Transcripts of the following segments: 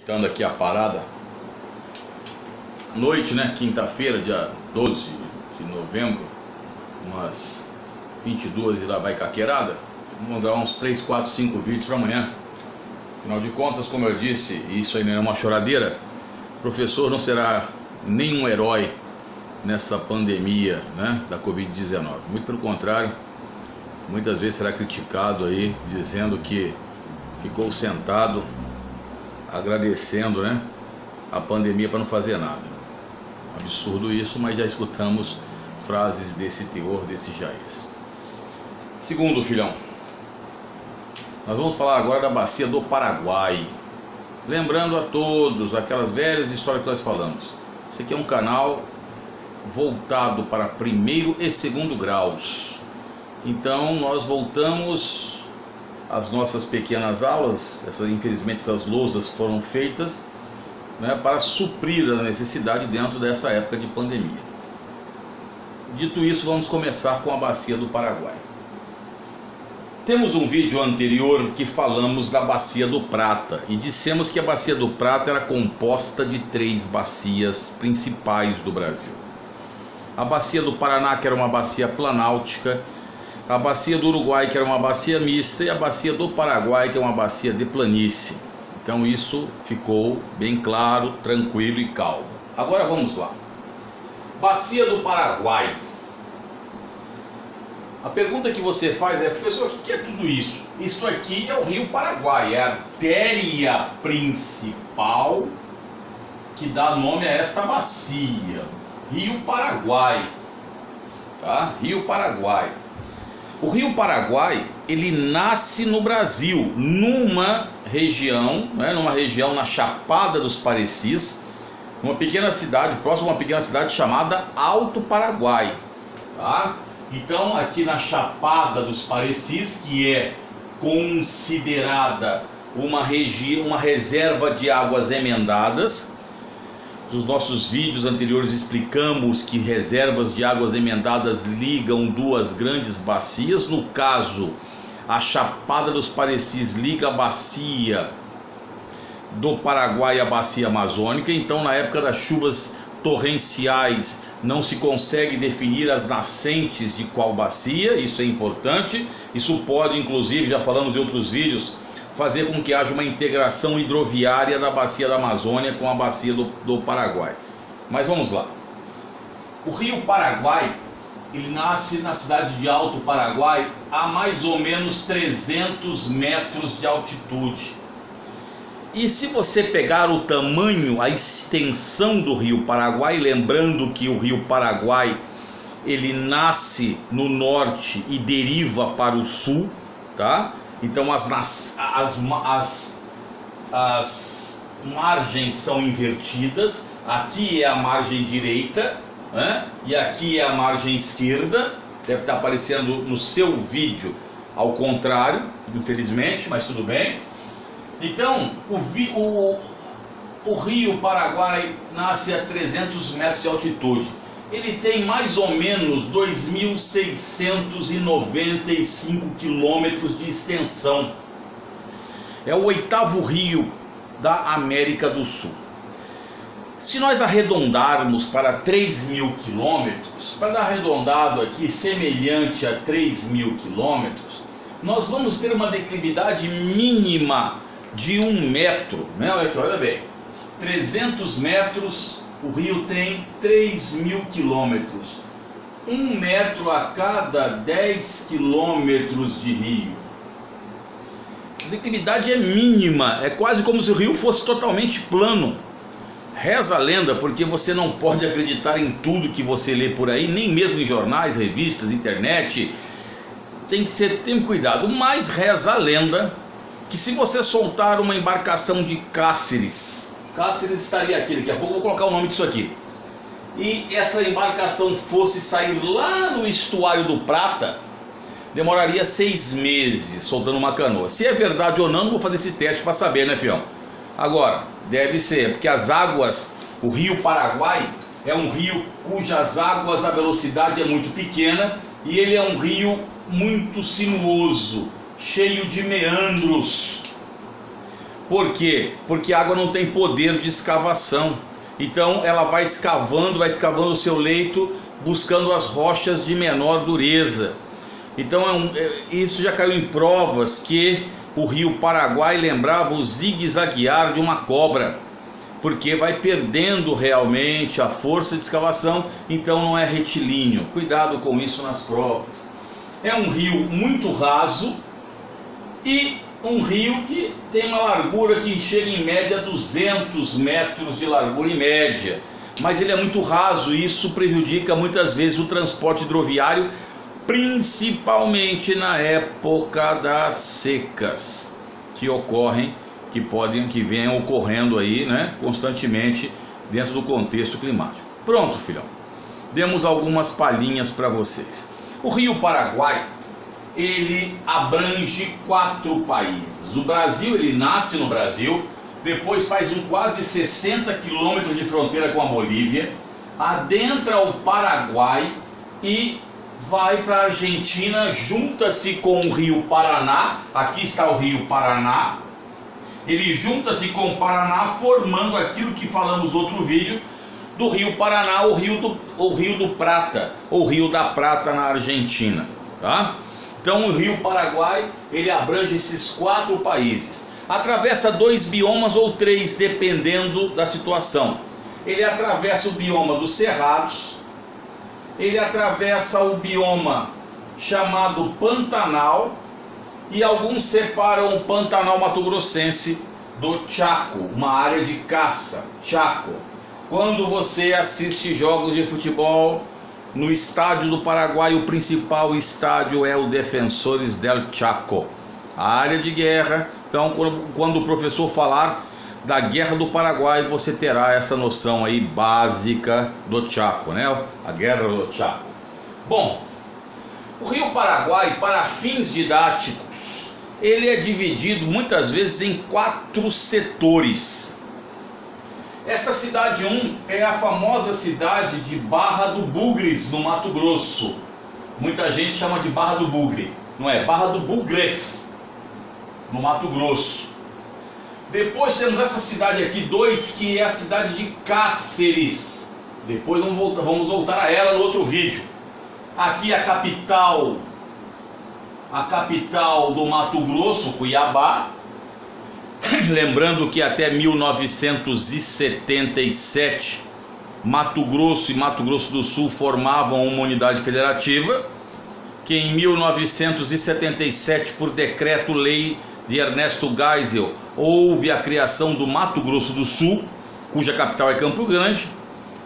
aproveitando aqui a parada, noite, né, quinta-feira, dia 12 de novembro, umas 22 e lá vai caqueirada. Vamos gravar uns 3, 4, 5 vídeos para amanhã. Afinal de contas, como eu disse, isso aí não é uma choradeira, o professor não será nenhum herói nessa pandemia, né, da Covid-19. Muito pelo contrário, muitas vezes será criticado aí, dizendo que ficou sentado agradecendo, né, a pandemia para não fazer nada. Absurdo isso, mas já escutamos frases desse teor, desse jaz. Segundo, filhão, nós vamos falar agora da bacia do Paraguai. Lembrando a todos aquelas velhas histórias que nós falamos. Esse aqui é um canal voltado para primeiro e segundo graus. Então nós voltamos às nossas pequenas aulas. Infelizmente essas lousas foram feitas, né, para suprir a necessidade dentro dessa época de pandemia. Dito isso, vamos começar com a bacia do Paraguai. Temos um vídeo anterior que falamos da bacia do Prata e dissemos que a bacia do Prata era composta de 3 bacias principais do Brasil. A bacia do Paraná, que era uma bacia planáltica, a bacia do Uruguai, que era uma bacia mista, e a bacia do Paraguai, que é uma bacia de planície. Então isso ficou bem claro, tranquilo e calmo. Agora vamos lá. Bacia do Paraguai. A pergunta que você faz é: professor, o que é tudo isso? Isso aqui é o Rio Paraguai, é a artéria principal que dá nome a essa bacia. Rio Paraguai, tá? Rio Paraguai. O Rio Paraguai, ele nasce no Brasil, numa região, né, na Chapada dos Parecis, numa pequena cidade, próxima a uma pequena cidade chamada Alto Paraguai, tá? Então, aqui na Chapada dos Parecis, que é considerada uma região, uma reserva de águas emendadas. Nos nossos vídeos anteriores explicamos que reservas de águas emendadas ligam 2 grandes bacias. No caso, a Chapada dos Parecis liga a bacia do Paraguai à bacia amazônica. Então, na época das chuvas torrenciais, não se consegue definir as nascentes de qual bacia. Isso é importante. Isso pode, inclusive, já falamos em outros vídeos, fazer com que haja uma integração hidroviária da bacia da Amazônia com a bacia do Paraguai. Mas vamos lá. O Rio Paraguai, ele nasce na cidade de Alto Paraguai a mais ou menos 300 metros de altitude. E se você pegar o tamanho, a extensão do Rio Paraguai, lembrando que o Rio Paraguai, ele nasce no norte e deriva para o sul, tá? Então as margens são invertidas. Aqui é a margem direita, né? E aqui é a margem esquerda. Deve estar aparecendo no seu vídeo ao contrário, infelizmente, mas tudo bem. Então o Rio Paraguai nasce a 300 metros de altitude. Ele tem mais ou menos 2.695 quilômetros de extensão. É o 8º rio da América do Sul. Se nós arredondarmos para 3.000 quilômetros, para dar arredondado aqui semelhante a 3.000 quilômetros, nós vamos ter uma declividade mínima de 1 metro, né? Olha aqui, olha bem, 300 metros. O rio tem 3.000 quilômetros, 1 metro a cada 10 quilômetros de rio. Essa declividade é mínima, é quase como se o rio fosse totalmente plano. Reza a lenda, porque você não pode acreditar em tudo que você lê por aí, nem mesmo em jornais, revistas, internet. Tem cuidado, mas reza a lenda que se você soltar uma embarcação de Cáceres estaria aqui, daqui a pouco eu vou colocar o nome disso aqui, e essa embarcação fosse sair lá no estuário do Prata, demoraria 6 meses soltando uma canoa. Se é verdade ou não vou fazer esse teste para saber, né, fião? Agora, deve ser, porque as águas, o Rio Paraguai é um rio cujas águas, a velocidade é muito pequena, e ele é um rio muito sinuoso, cheio de meandros. Por quê? Porque a água não tem poder de escavação. Então ela vai escavando o seu leito, buscando as rochas de menor dureza. Então isso já caiu em provas que o rio Paraguai lembrava o zigue-zaguear de uma cobra, porque vai perdendo realmente a força de escavação, então não é retilíneo. Cuidado com isso nas provas. É um rio muito raso e um rio que tem uma largura que chega em média a 200 metros de largura em média, mas ele é muito raso e isso prejudica muitas vezes o transporte hidroviário, principalmente na época das secas que ocorrem, que venham ocorrendo aí, né, constantemente dentro do contexto climático. Pronto, filhão. Demos algumas palhinhas para vocês. O Rio Paraguai, ele abrange 4 países. O Brasil, ele nasce no Brasil, depois faz quase 60 quilômetros de fronteira com a Bolívia, adentra o Paraguai e vai para a Argentina, junta-se com o Rio Paraná. Aqui está o Rio Paraná. Ele junta-se com o Paraná, formando aquilo que falamos no outro vídeo, do Rio Paraná, o Rio do Prata, ou Rio da Prata na Argentina, tá? Então o Rio Paraguai, ele abrange esses 4 países. Atravessa 2 biomas ou 3, dependendo da situação. Ele atravessa o bioma dos Cerrados, ele atravessa o bioma chamado Pantanal, e alguns separam o Pantanal Mato-Grossense do Chaco, uma área de caça, Chaco. Quando você assiste jogos de futebol no estádio do Paraguai, o principal estádio é o Defensores del Chaco, a área de guerra. Então, quando o professor falar da Guerra do Paraguai, você terá essa noção aí básica do Chaco, né? A Guerra do Chaco. Bom, o Rio Paraguai, para fins didáticos, ele é dividido muitas vezes em 4 setores. Essa cidade 1 é a famosa cidade de Barra do Bugres, no Mato Grosso. Muita gente chama de Barra do Bugre, não é? Barra do Bugres, no Mato Grosso. Depois temos essa cidade aqui 2, que é a cidade de Cáceres. Depois vamos voltar a ela no outro vídeo. Aqui a capital do Mato Grosso, Cuiabá. Lembrando que até 1977 Mato Grosso e Mato Grosso do Sul formavam uma unidade federativa, que em 1977, por decreto-lei de Ernesto Geisel, houve a criação do Mato Grosso do Sul, cuja capital é Campo Grande.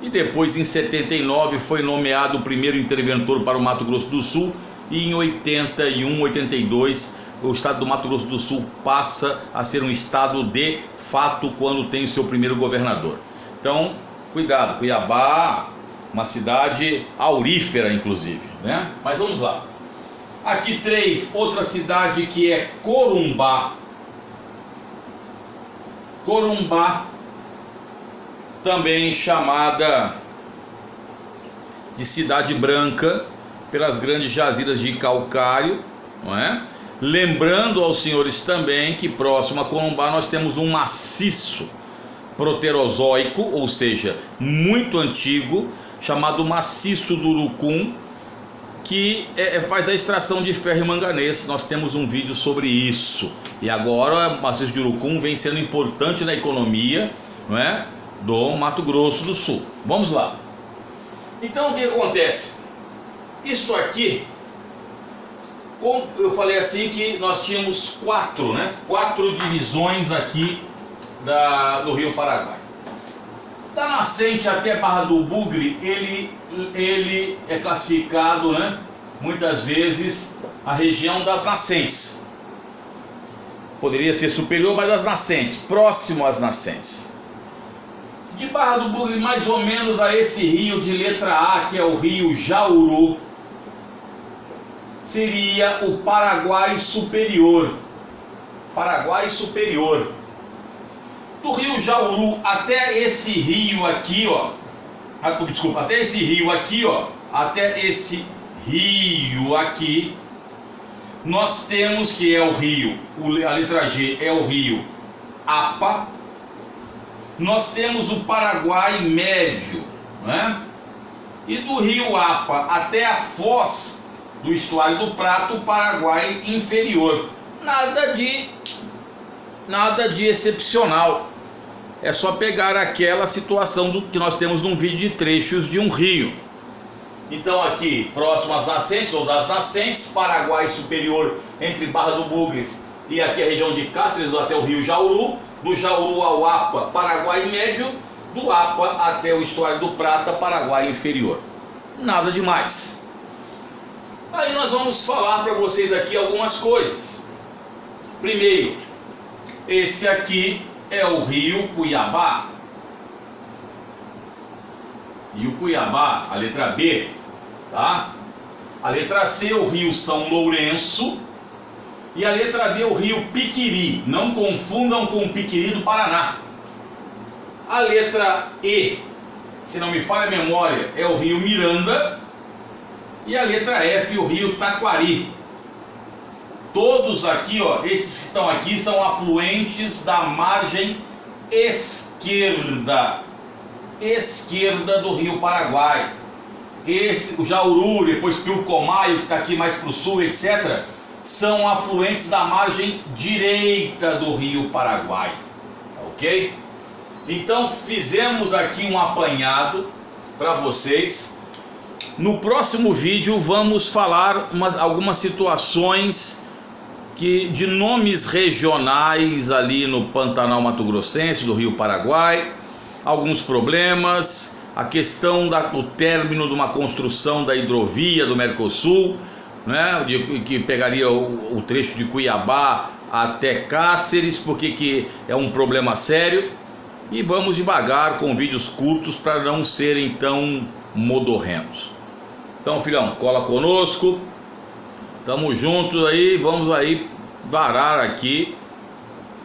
E depois, em 79, foi nomeado o primeiro interventor para o Mato Grosso do Sul. E em 81, 82, o estado do Mato Grosso do Sul passa a ser um estado de fato quando tem o seu primeiro governador. Então, cuidado, Cuiabá, uma cidade aurífera, inclusive, né? Mas vamos lá. Aqui 3, outra cidade que é Corumbá. Corumbá, também chamada de Cidade Branca, pelas grandes jazidas de calcário, não é? Lembrando aos senhores também que próximo a Corumbá nós temos um maciço proterozoico, ou seja, muito antigo, chamado Maciço do Urucum, que faz a extração de ferro e manganês. Nós temos um vídeo sobre isso. E agora o Maciço de Urucum vem sendo importante na economia, não é, do Mato Grosso do Sul. Vamos lá. Então o que acontece? Isso aqui, como eu falei assim, que nós tínhamos 4 divisões aqui do Rio Paraguai. Da nascente até Barra do Bugre, ele é classificado, né, muitas vezes, a região das nascentes. Poderia ser superior, mas das nascentes, próximo às nascentes. De Barra do Bugre, mais ou menos a esse rio de letra A, que é o rio Jauru, seria o Paraguai Superior. Paraguai Superior. Do rio Jauru até esse rio aqui, ó. Desculpa, até esse rio aqui, ó. Até esse rio aqui, nós temos que é o rio, a letra G é o rio APA, nós temos o Paraguai médio, né? E do rio APA até a foz do estuário do Prata, o Paraguai inferior. Nada de excepcional. É só pegar aquela situação que nós temos num vídeo de trechos de um rio. Então aqui, próximo às nascentes ou das nascentes, Paraguai superior entre Barra do Bugres e aqui a região de Cáceres até o rio Jauru. Do Jauru ao APA, Paraguai médio. Do APA até o estuário do Prata, Paraguai inferior. Nada demais. Aí nós vamos falar para vocês aqui algumas coisas. Primeiro, esse aqui é o rio Cuiabá. E o Cuiabá, a letra B, tá? A letra C, o rio São Lourenço. E a letra D, o rio Piquiri. Não confundam com o Piquiri do Paraná. A letra E, se não me falha a memória, é o rio Miranda. E a letra F, o rio Taquari. Todos aqui, ó, esses que estão aqui são afluentes da margem esquerda do rio Paraguai. O Jauru, depois Pilcomayo, que está aqui mais para o sul, etc., são afluentes da margem direita do rio Paraguai, ok? Então fizemos aqui um apanhado para vocês. No próximo vídeo vamos falar algumas situações de nomes regionais ali no Pantanal Mato Grossense, do rio Paraguai, alguns problemas, a questão do término de uma construção da hidrovia do Mercosul, né, que pegaria o trecho de Cuiabá até Cáceres, porque que é um problema sério. E vamos devagar com vídeos curtos para não serem tão modorrentos. Então, filhão, cola conosco, tamo juntos aí, vamos aí varar aqui,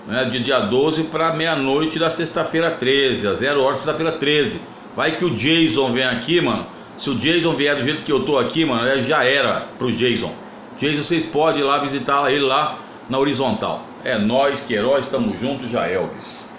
né, de dia 12 para meia-noite da sexta-feira 13, às 0 horas sexta-feira 13. Vai que o Jason vem aqui, mano. Se o Jason vier do jeito que eu tô aqui, mano, já era pro Jason. Jason, vocês podem ir lá visitar ele lá na Horizontal. É nós, Queiroz, estamos juntos, já Elvis.